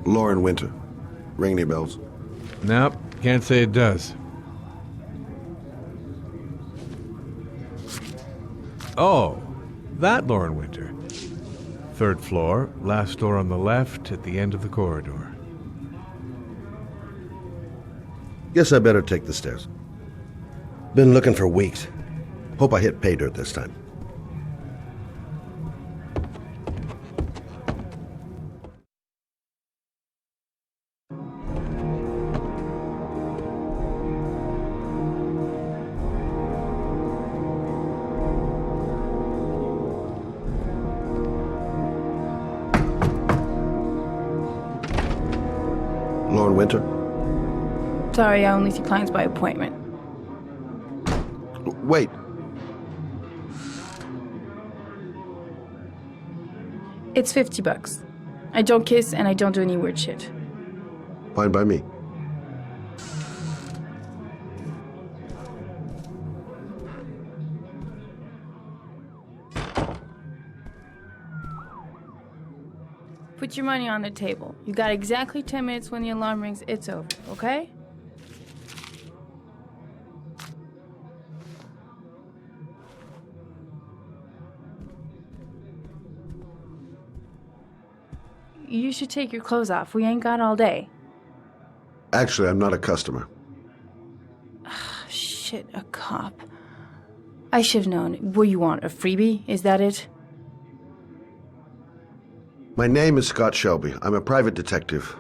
Lauren Winter. Ring any bells? Nope, can't say it does. Oh, that Lauren Winter. 3rd floor, last door on the left at the end of the corridor. Guess I better take the stairs. Been looking for weeks. Hope I hit pay dirt this time. Lauren Winter? Sorry, I only see clients by appointment. Wait. It's $50. I don't kiss and I don't do any weird shit. Fine by me. Put your money on the table. You got exactly 10 minutes. When the alarm rings, it's over, okay? You should take your clothes off. We ain't got all day. Actually, I'm not a customer. Shit, a cop. I should've known. What do you want, a freebie? Is that it? My name is Scott Shelby. I'm a private detective.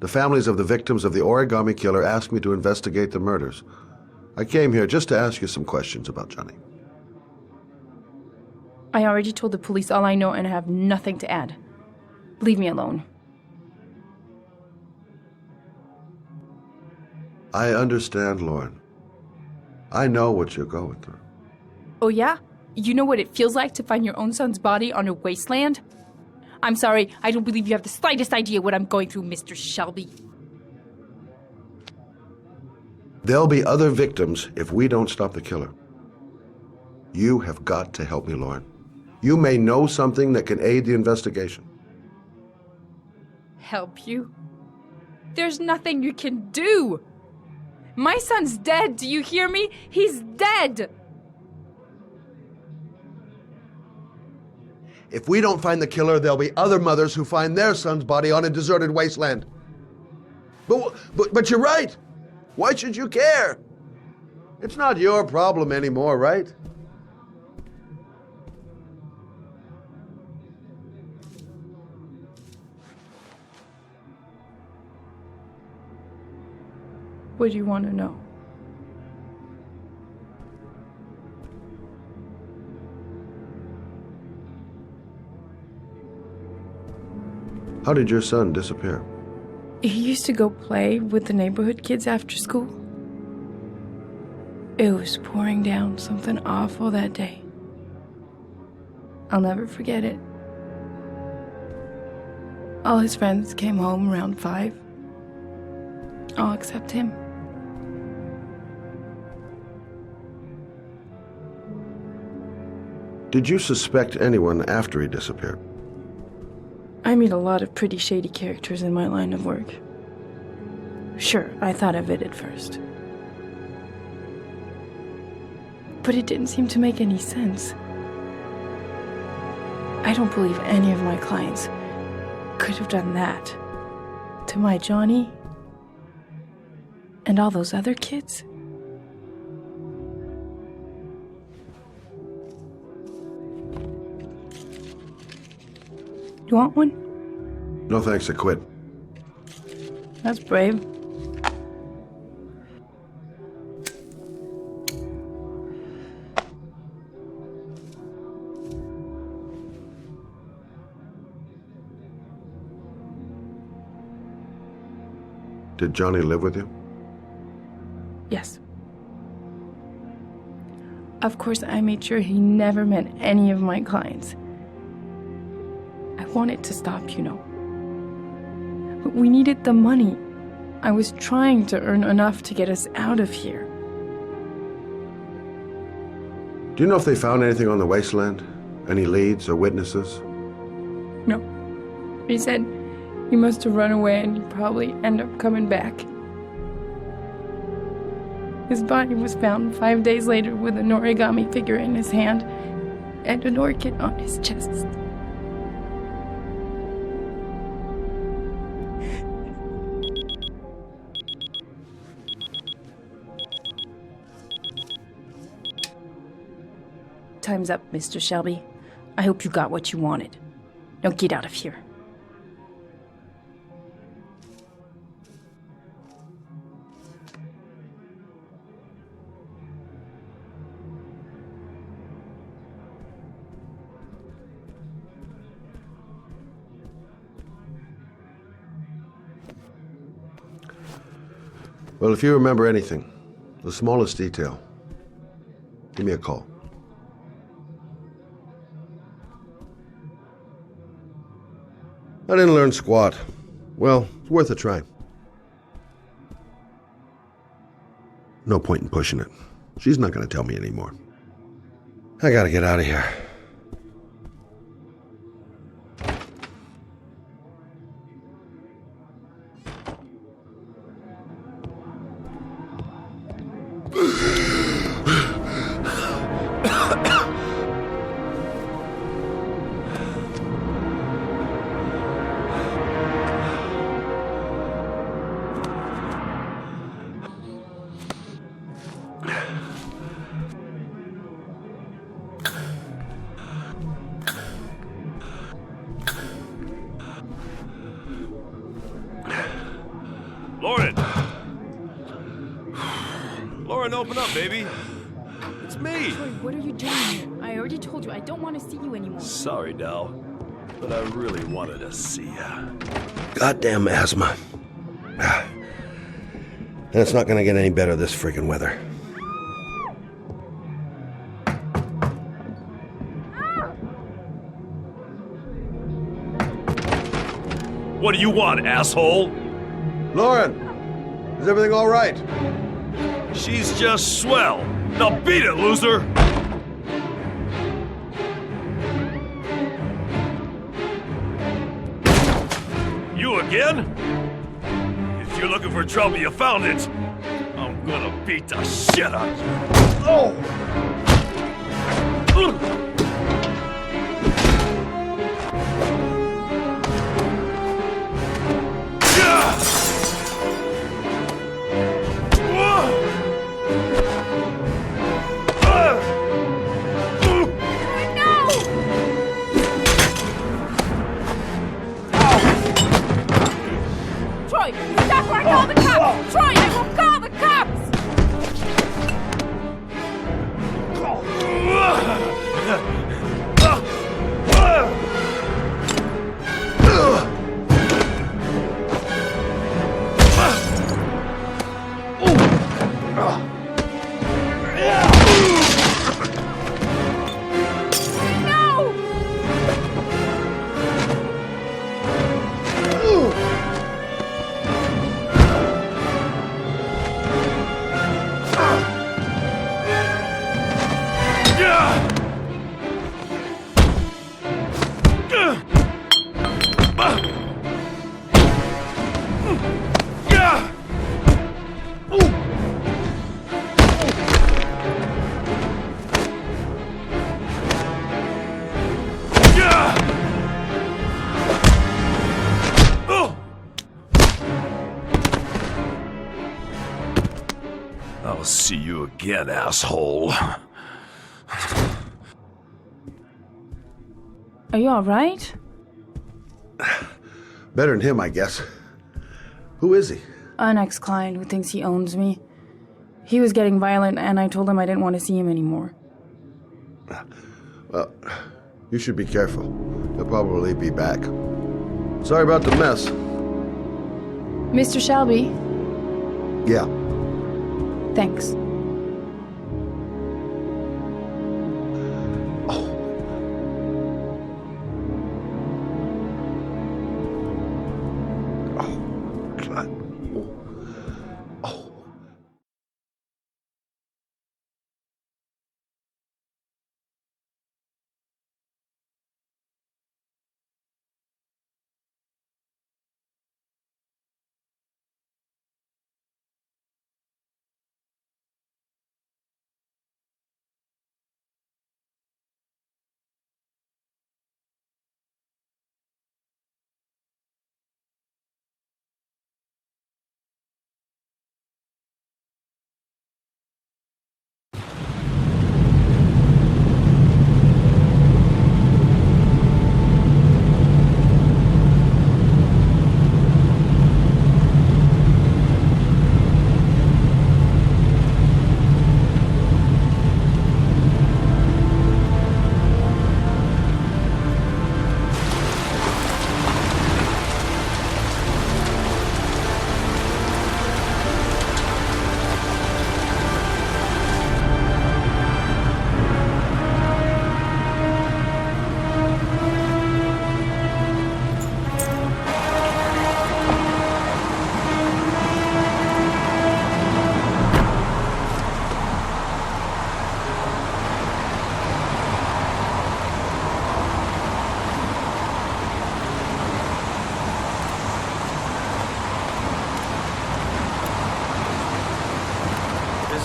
The families of the victims of the origami killer asked me to investigate the murders. I came here just to ask you some questions about Johnny. I already told the police all I know and I have nothing to add. Leave me alone. I understand, Lauren. I know what you're going through. Oh yeah? You know what it feels like to find your own son's body on a wasteland? I'm sorry, I don't believe you have the slightest idea what I'm going through, Mr. Shelby. There'll be other victims if we don't stop the killer. You have got to help me, Lauren. You may know something that can aid the investigation. Help you? There's nothing you can do! My son's dead, do you hear me? He's dead! If we don't find the killer, there'll be other mothers who find their son's body on a deserted wasteland. But you're right. Why should you care? It's not your problem anymore, right? What do you want to know? How did your son disappear? He used to go play with the neighborhood kids after school. It was pouring down something awful that day. I'll never forget it. All his friends came home around 5. All except him. Did you suspect anyone after he disappeared? I meet a lot of pretty shady characters in my line of work. Sure, I thought of it at first. But it didn't seem to make any sense. I don't believe any of my clients could have done that to my Johnny and all those other kids. You want one? No thanks, I quit. That's brave. Did Johnny live with you? Yes. Of course, I made sure he never met any of my clients. I wanted to stop, you know. But we needed the money. I was trying to earn enough to get us out of here. Do you know if they found anything on the wasteland? Any leads or witnesses? No. He said He must have run away and he'd probably end up coming back. His body was found 5 days later with an origami figure in his hand and an orchid on his chest. Time's up, Mr. Shelby. I hope you got what you wanted. Now get out of here. Well, if you remember anything, the smallest detail, give me a call. I didn't learn squat. Well, it's worth a try. No point in pushing it. She's not going to tell me anymore. I gotta get out of here. Lauren! Lauren, open up, baby. It's me. Troy, what are you doing here? I already told you I don't want to see you anymore. Sorry, Dal, but I really wanted to see ya. Goddamn asthma. And it's not gonna get any better this friggin' weather. What do you want, asshole? Lauren! Is everything all right? She's just swell. Now beat it, loser! You again? If you're looking for trouble, you found it. I'm gonna beat the shit out of you. Oh! Troy, stop or I call the cops! Troy, I will call the cops! No! I'll see you again, asshole. Are you alright? Better than him, I guess. Who is he? An ex-client who thinks he owns me. He was getting violent and I told him I didn't want to see him anymore. Well, you should be careful. He'll probably be back. Sorry about the mess. Mr. Shelby, Yeah. thanks.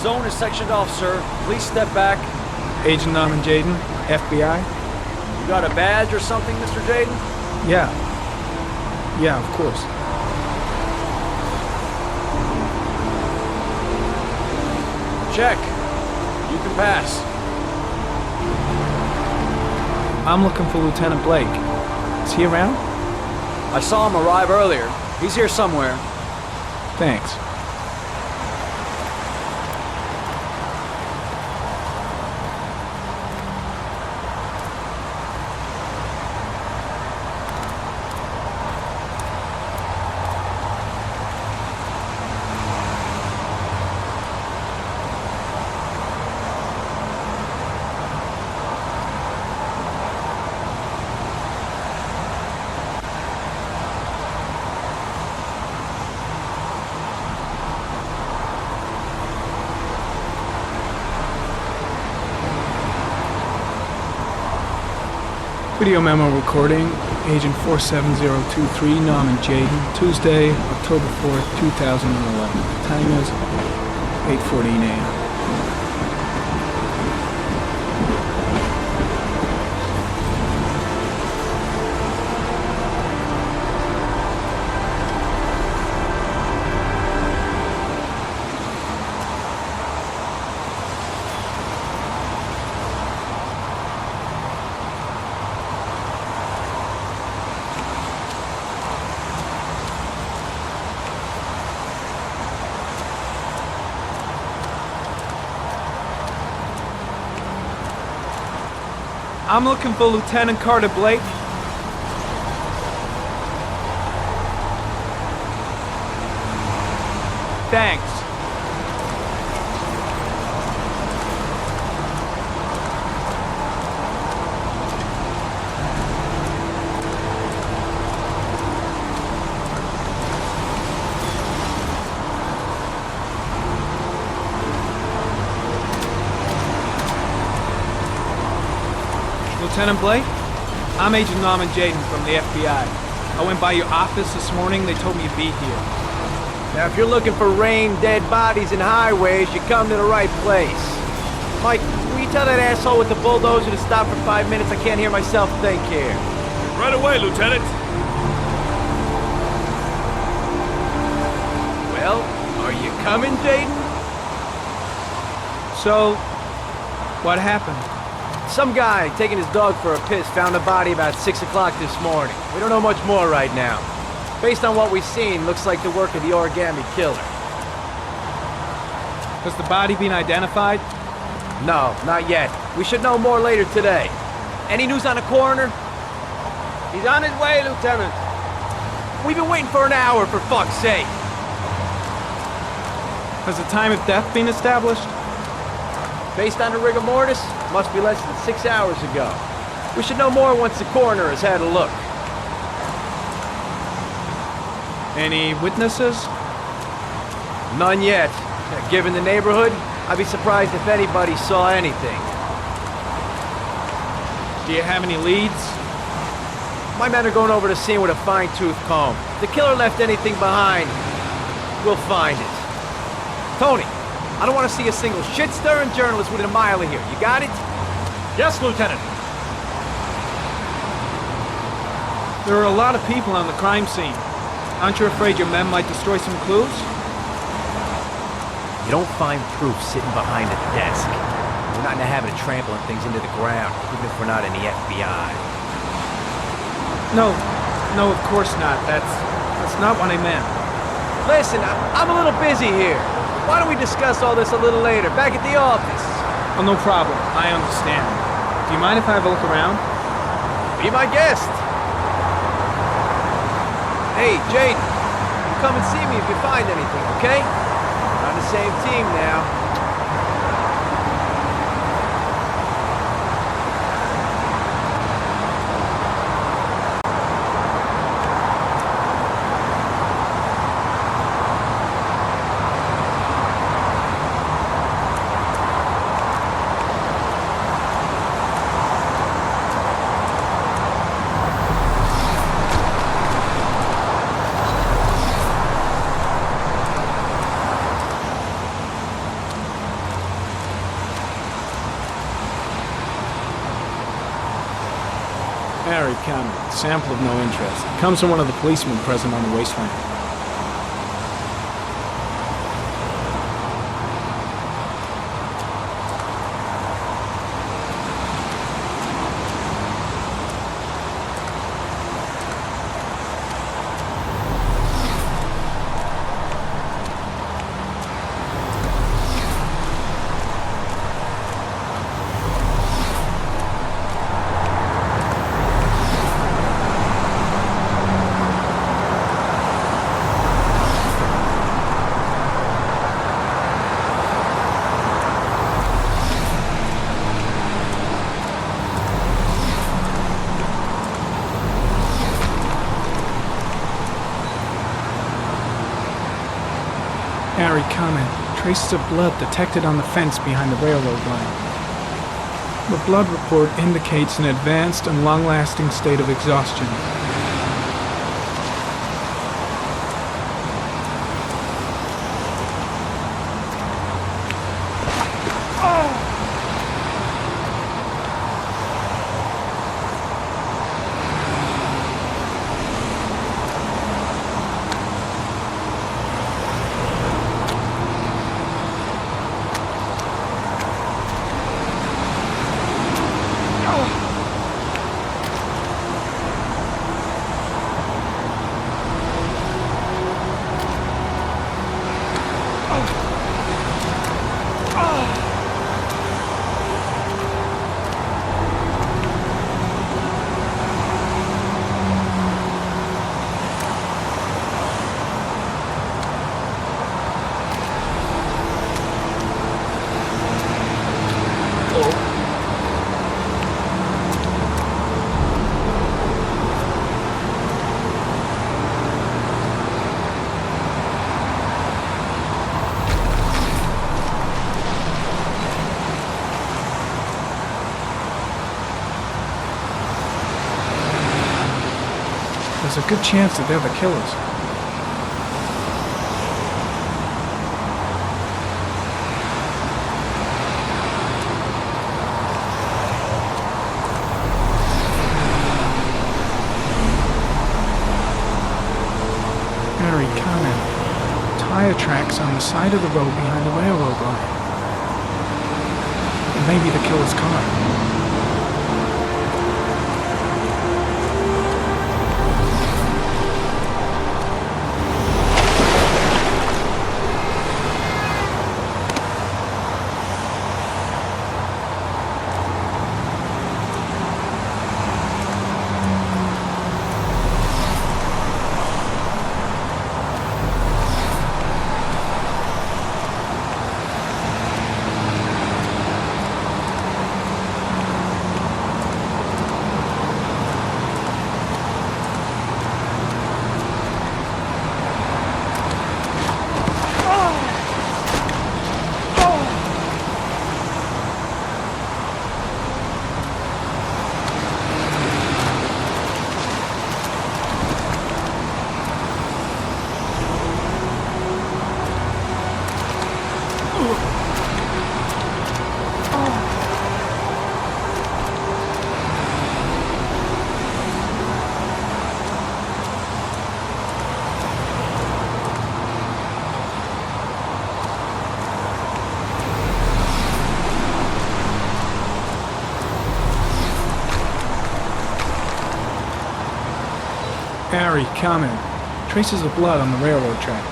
zone is sectioned off, sir. Please step back. Agent Norman Jaden, FBI? You got a badge or something, Mr. Jaden? Yeah. Yeah, of course. Check. You can pass. I'm looking for Lieutenant Blake. Is he around? I saw him arrive earlier. He's here somewhere. Thanks. Video memo recording, Agent 47023, Norman Jaden, Tuesday, October 4th, 2011. Time is 8:14 a.m. I'm looking for Lieutenant Carter Blake. Thanks. Lieutenant Blake? I'm Agent Norman Jaden from the FBI. I went by your office this morning. They told me you'd be here. Now, if you're looking for rain, dead bodies, and highways, you come to the right place. Mike, will you tell that asshole with the bulldozer to stop for 5 minutes? I can't hear myself think here. Right away, Lieutenant. Well, are you coming, Jaden? So, what happened? Some guy taking his dog for a piss found a body about 6 o'clock this morning. We don't know much more right now. Based on what we've seen, looks like the work of the origami killer. Has the body been identified? No, not yet. We should know more later today. Any news on the coroner? He's on his way, Lieutenant. We've been waiting for an hour, for fuck's sake. Has the time of death been established? Based on the rigor mortis, must be less than 6 hours ago. We should know more once the coroner has had a look. Any witnesses? None yet. Given the neighborhood, I'd be surprised if anybody saw anything. Do you have any leads? My men are going over the scene with a fine-tooth comb. If the killer left anything behind, we'll find it. Tony, I don't want to see a single shit-stirring journalist within a mile of here. You got it? Yes, Lieutenant. There are a lot of people on the crime scene. Aren't you afraid your men might destroy some clues? You don't find proof sitting behind a desk. We're not in the habit of trampling things into the ground, even if we're not in the FBI. No, of course not. That's not what I meant. Listen, I'm a little busy here. Why don't we discuss all this a little later, back at the office? Oh, no problem. I understand. Do you mind if I have a look around? Be my guest. Hey, Jaden, come and see me if you find anything, okay? We're on the same team now. Harry Cameron, sample of no interest. Comes from one of the policemen present on the wasteland. Harry comment. Traces of blood detected on the fence behind the railroad line. The blood report indicates an advanced and long-lasting state of exhaustion. There's a good chance that they're the killers. Harry, comment. Tire tracks on the side of the road behind the railroad line. It may be the killer's car. Harry, comment. Traces of blood on the railroad track.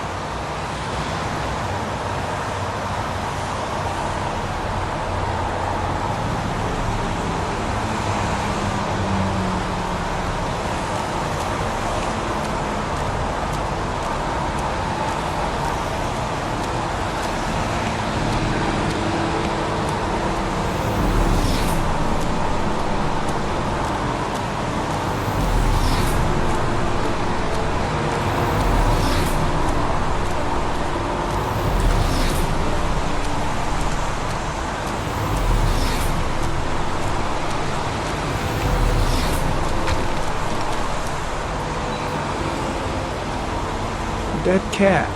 Dead cat.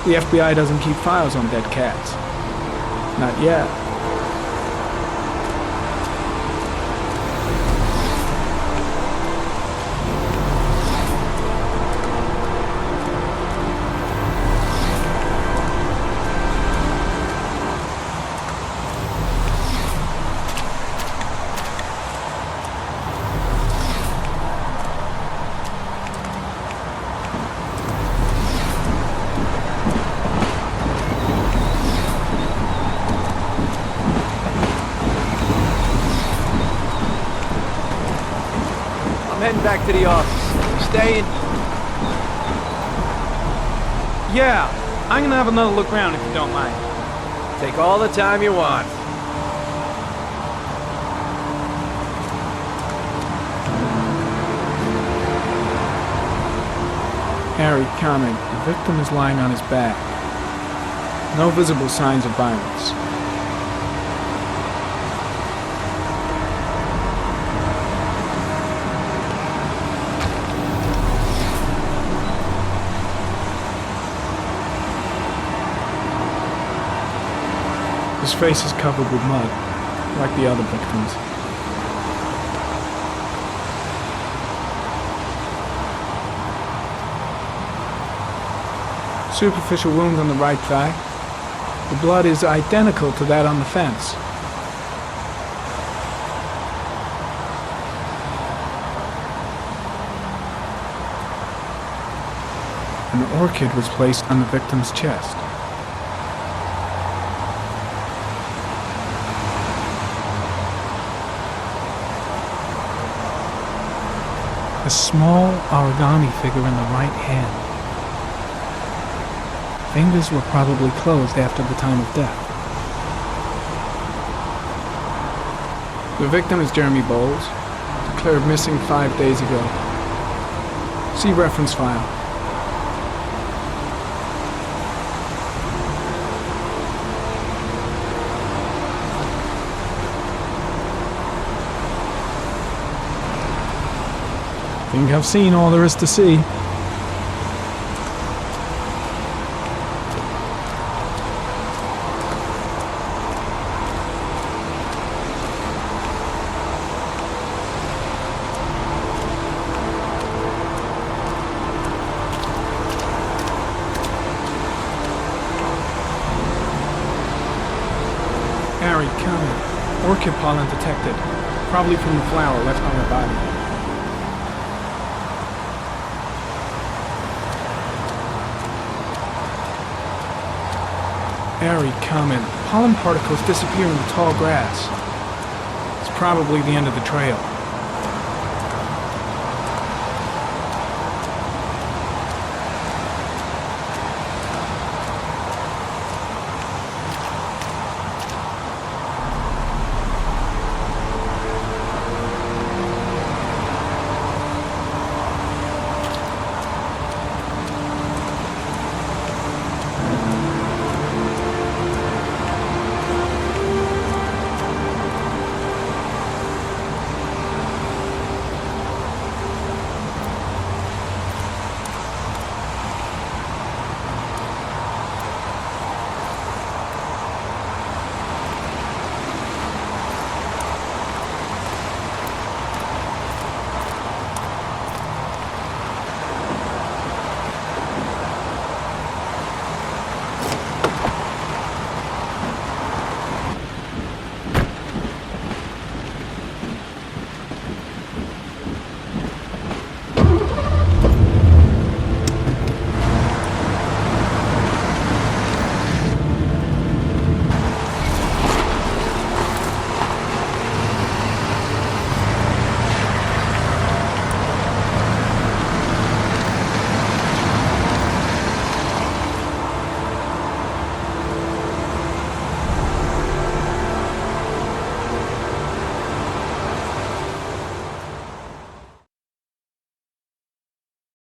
The FBI doesn't keep files on dead cats. Not yet. heading back to the office. Staying? Yeah, I'm gonna have another look around if you don't mind. Take all the time you want. Harry, comment. The victim is lying on his back. No visible signs of violence. His face is covered with mud, like the other victims. Superficial wound on the right thigh. The blood is identical to that on the fence. An orchid was placed on the victim's chest. A small origami figure in the right hand. Fingers were probably closed after the time of death. The victim is Jeremy Bowles, declared missing 5 days ago. See reference file. Think I've seen all there is to see. Harry, comment. Orchid pollen detected. Probably from the flower left on her body. Harry, comment. Pollen particles disappear in the tall grass. It's probably the end of the trail.